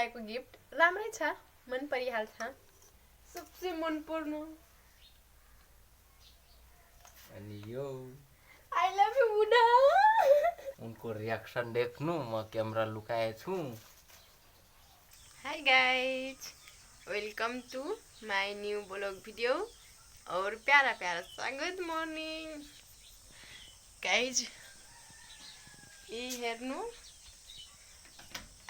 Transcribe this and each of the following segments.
ल्याएको गिफ्ट राम्रै छ, मन परिहाल्छ। सबसे मन पर्नु अनि यो आई लभ यू बुढा। उनको रिएक्सन देख्नु, म क्यामेरा लुकाए छु। Hi guys, welcome to my new blog video और प्यारा प्यारा सा गुड मर्निङ गाइज। यी हेर्नु,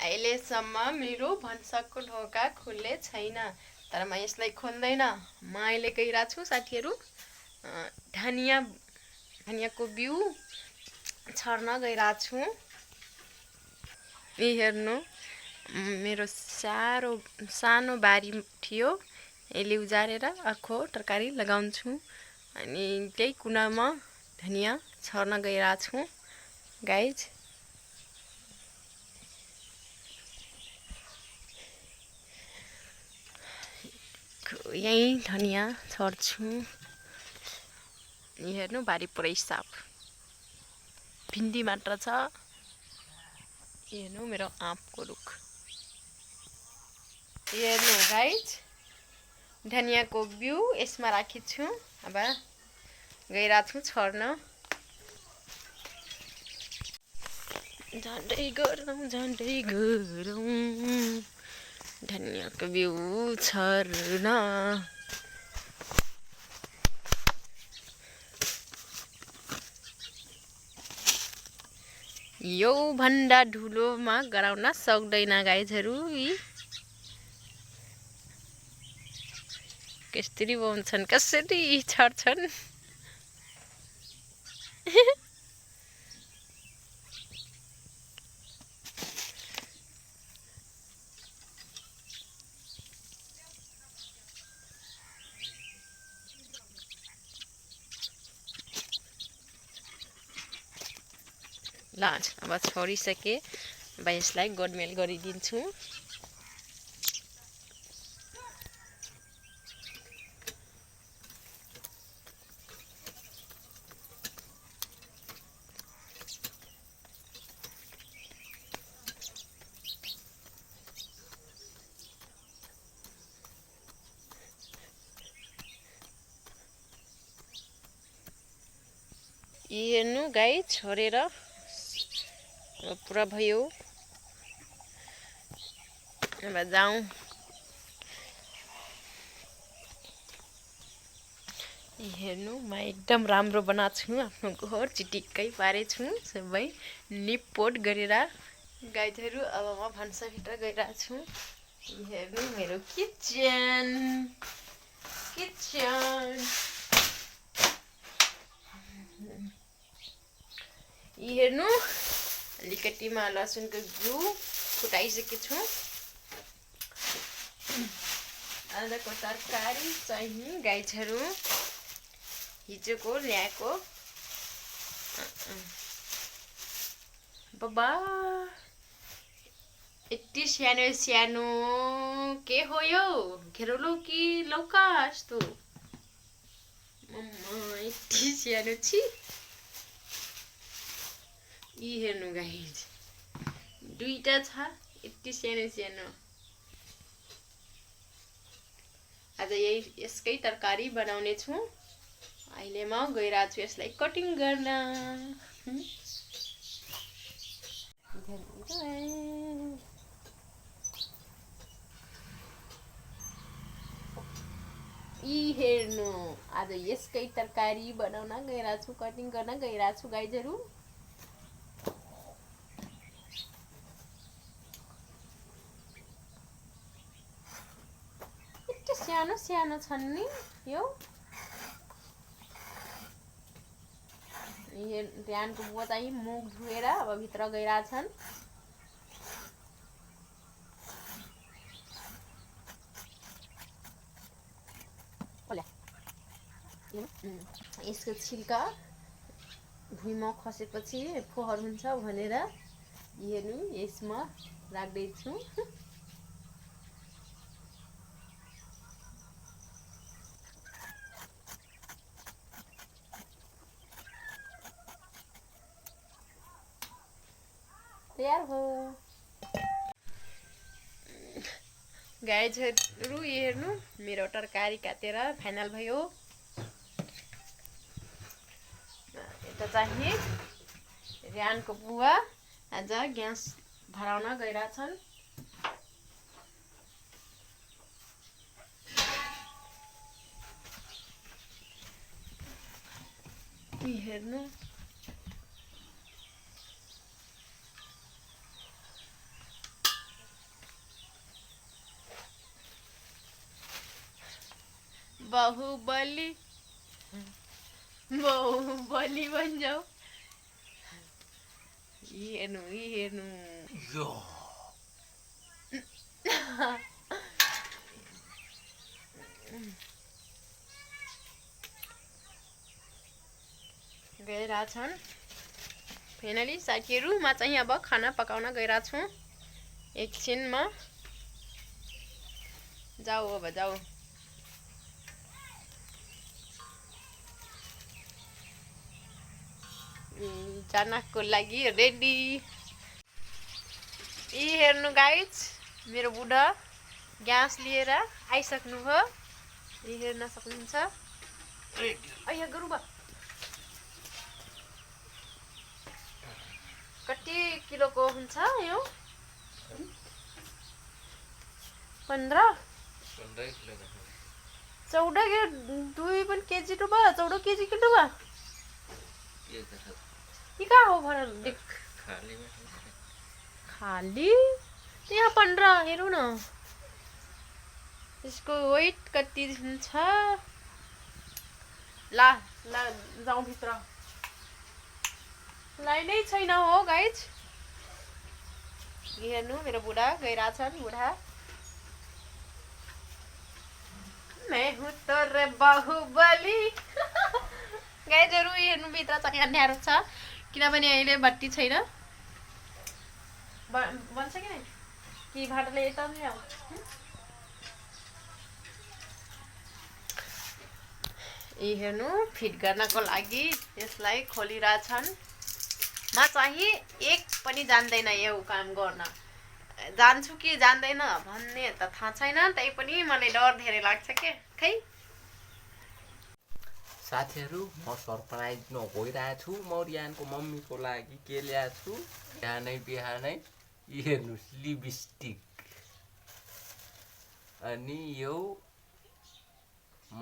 अहिलेसम्म मेरो भन्साको ढोका खुल्ले छैन, तर म यसलाई खोल्दैन। म अहिले गइरहेको छु साथीहरू धनियाको बिउ छर्न गइरहेको छु। यी हेर्नु, मेरो सानो बारी थियो, यसले उजारेर अर्को तरकारी लगाउँछु। अनि त्यही कुनामा धनिया छर्न गइरहेको छु गाइज। यही धनिया छर्छु। हेर्नु, बारी पुरै साफ, भिन्डी मात्र छ। हेर्नु मेरो आँपको रुख। हेर्नु गाइज, धनियाको बिउ यसमा राखेको छु। अब गइरहेको छु छर्न। झन्डै गरौँ धनियाको बिउ छर्न। यो भन्दा ठुलोमा गराउन सक्दैन गाइजहरू। कसरी बनाउँछन्, कसरी छर्छन्। ल अब छोडिसके, अब यसलाई गोडमेल गरिदिन्छु। हेर्नु गाई, छोडेर पुरा भयो। अब जाउँ। हेर्नु, म एकदम राम्रो बनाएको छु। आफ्नो घर चिटिक्कै पारेछु, सबै निपोट गरेर गाईहरू। अब म भान्साभित्र गइरहेको छु। हेर्नु मेरो किचन। हेर्नु, अलिकतिमा लसुनको बिउ फुटाइसकेको छु। आजको तरकारी चाहिँ गाईहरू हिजोको ल्याएको। बाबा यति सानो सानो के हो यो, घेरोलो कि लौका जस्तो। यति सानो छि। यी हेर्नु गाइज, दुईटा छ, यति सानो सानो। आज यसकै तरकारी बनाउने छु। अहिले म गइरहेको छु यसलाई कटिङ गर्न। यी हेर्नु, आज यसकै तरकारी बनाउन गइरहेको छु, कटिङ गर्न गइरहेको छु गाइजहरू। सानो सानो छन् नि यो। ध्यानको बुवा चाहिँ मुख धुएर अब भित्र गइरहेछन्। यसको छिल्का भुइँमा खसेपछि फोहोर हुन्छ भनेर हेर्नु यसमा राख्दैछु। तयार हो। गाइजहरु यो हेर्नु मेरो तरकारी काटेर फाइनल भयो। यता चाहिँ रियानको बुवा आज ग्यास भराउन गइरहेछन्। हेर्नु बाहुबली बन जाऊ। हेर्नु गइरहेछन्। फाइनली साथीहरु म चाहिँ अब खाना पकाउन गइरहेछु। एकछिनमा जाऊ अब जाऊ। जानको लागि रेडी। हेर्नु गाइज मेरो बुढा ग्यास लिएर आइसक्नु भयो। हेर्न सक्नुहुन्छ। अయ్య गुरुबा कति किलोको हुन्छ यो? 15 किलो 14 के 2 पण केजी टो बा 14 केजी किलो बा ये का हो भर देख खाली यहाँ 15 हेरौ न। इसको वेट कति हुन्छ? ला जाउँ भित्र। लाइनै छैन हो गाइज। हेर्नु मेरो बुढा गइरहेछन्। बुढा मैं हूँ तोरे बाहुबली। गाइजहरु हेर्नु भित्र चाहिँ अँध्यारो छ किनभने अहिले बत्ती छैन। बन्छ कि नै कि भाटले यता नि आऊ। हेर्नु फिट गर्नको लागि यसलाई खोलिरहेछन्। म चाहिँ एक पनि जान्दैन यो काम गर्न। जान्छु कि जान्दैन भन्ने त थाहा छैन। तै पनि मलाई डर धेरै लाग्छ के खै। साथीहरु म सरप्राइज न गइरहेछु। म रियानको मम्मीको लागि के ल्याछु बिहानै हेर्नुस् लिपस्टिक अनि यो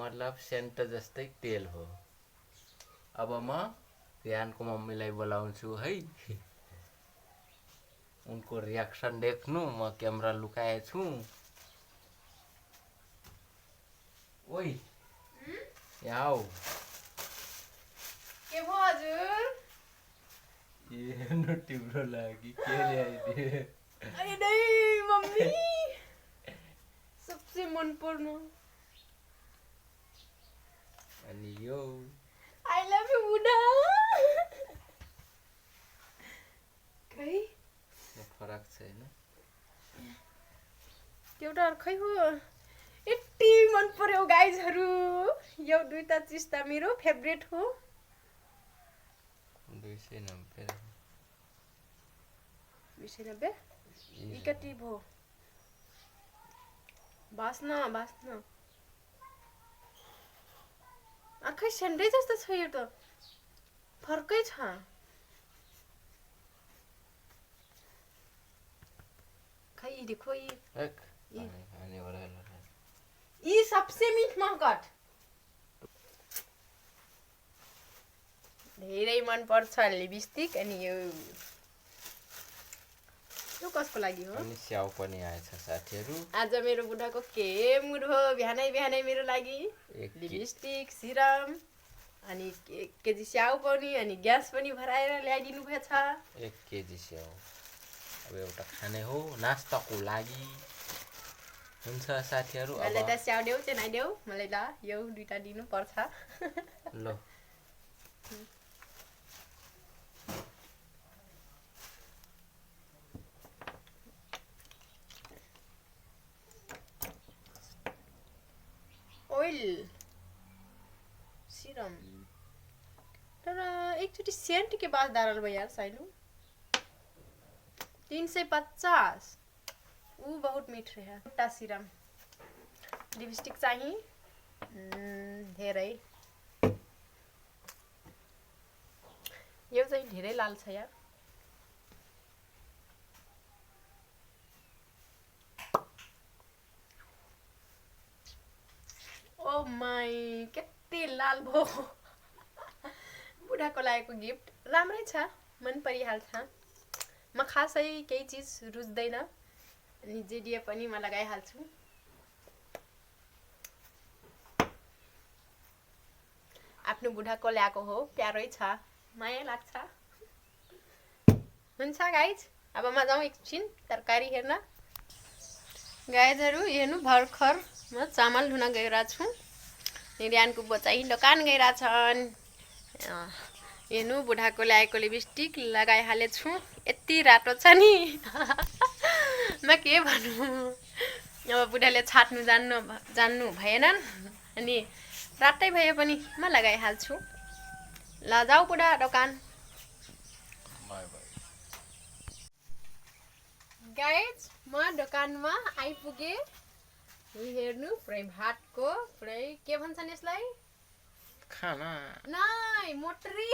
मतलब सेन्ट जस्तै तेल हो। अब म रियानको मम्मीलाई बोलाउँछु है। उनको रियाक्सन देख्नु। म क्यामेरा लुकाएछु। ओइ यहाँ आऊ। के भयो हजुर? हेर्नु तिम्रो लागि के ल्याइदिए। अरे नै मम्मी सबसे मन पर्नु। अनि यो आई लभ यु बुढा। खै फरक छैन एउटा खै हो। यति मन पर्यो गाइजहरु। यो दुईटा चिज त मेरो फेभरेट हो। 290 290 यी कति भयो? बास्न खै सेन्डै जस्तो छ यो त फर्कै छ। खै देखो ये सबसे मीठ महकट धेरै मन पर्छ लिपस्टिक। अनि यो कसको लागि हो? अनि स्याउ पनि आएछ साथीहरु। आज मेरो बुढाको के मुड हो? बिहानै मेरो लागि लिपस्टिक सिरम अनि 1 केजी स्याउ पनि अनि ग्यास पनि भराएर ल्याइदिनु भएछ। 1 केजी स्याउ अब एउटा खाने हो नास्ताको लागि हुन्छ साथीहरु। अब मलाई त स्याउ देऊ चाहिँ नाइ देऊ मलाई ल यो दुईटा दिनु पर्छ। ल ओइल सिरम तर एकचोटि सेन्ट के बाद डालल भयो यार साइलु 350 ऊ बहुत मीठ रहे खुट्टा सिरम लिपस्टिक चाहिँ धेरै यो चाहिँ धेरै लाल छ यार ओ माई कति लाल भो बुढाको लागेको गिफ्ट राम्रै छ मन परिहाल्छ म खासै केही चीज रुच्दैन अनि जे दिए पनि म लगाइहाल्छु आफ्नो बुढाको ल्याएको हो प्यारै छ माया लाग्छ हुन्छ गाइज अब म जाउँ एकछिन तरकारी हेर्न गाइजहरु हेर्नु भर्खर म चामल धुन गइरा छु निर्यानको बचाई दोकान गइरा छन् हेर्नु बुढाको ल्याएको लिपस्टिक लगाइहाले छु यति रातो छ नि म के भन्नु अब बुढाले छाट्नु जान्नु भएनन् अनि रातै भए पनि म लगाइहाल्छु ल जाऊ बुढा दोकान गाइज म दोकानमा आइपुगे हेर्नु पुरै भातको पुरै के भन्छन् यसलाई खाना नाइ मोटरी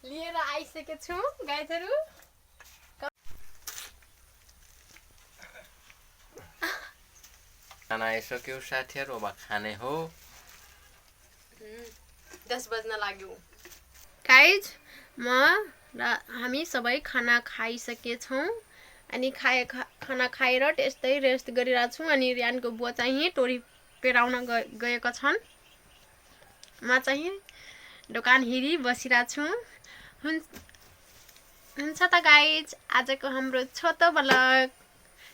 लिएर आइसके छु गाइजहरु खाना आइसक्यो साथीहरु अब खाने हो 10 बज्न लाग्यो गाइज हामी सबै खाना खाइसके छौं अनि खाना खाएर त्यस्तै रेस्ट गरिरा छु अनि रियानको बुवा चाहिँ टोरी पेराउन गएका छन् म चाहिँ दोकान हेरी बसिरा छु हुन्छ त गाइज आजको हाम्रो छोटो ब्लग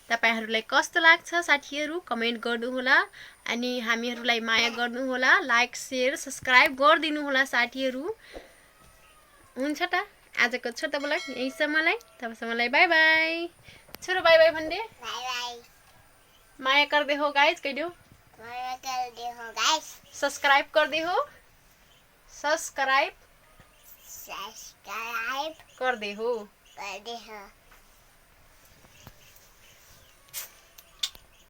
तपाईहरुलाई कस्तो लाग्छ साथीहरु कमेन्ट गर्नु होला अनि हामीहरुलाई माया गर्नु होला लाइक शेयर सब्स्क्राइब गरिदिनु होला साथीहरु हुन्छ त आजको छोटो ब्लग यहीसम्मलाई तबसम्मलाई बाइ बाइ छोरो बाइ बाइ भन्दै बाइ बाइ माया गर्दै हो गाइज कहिदियो माया गर्दै हो गाइस सब्स्क्राइब गर्दै हो सब्स्क्राइब सब्स्क्राइब गर्दै हो गर्दै हो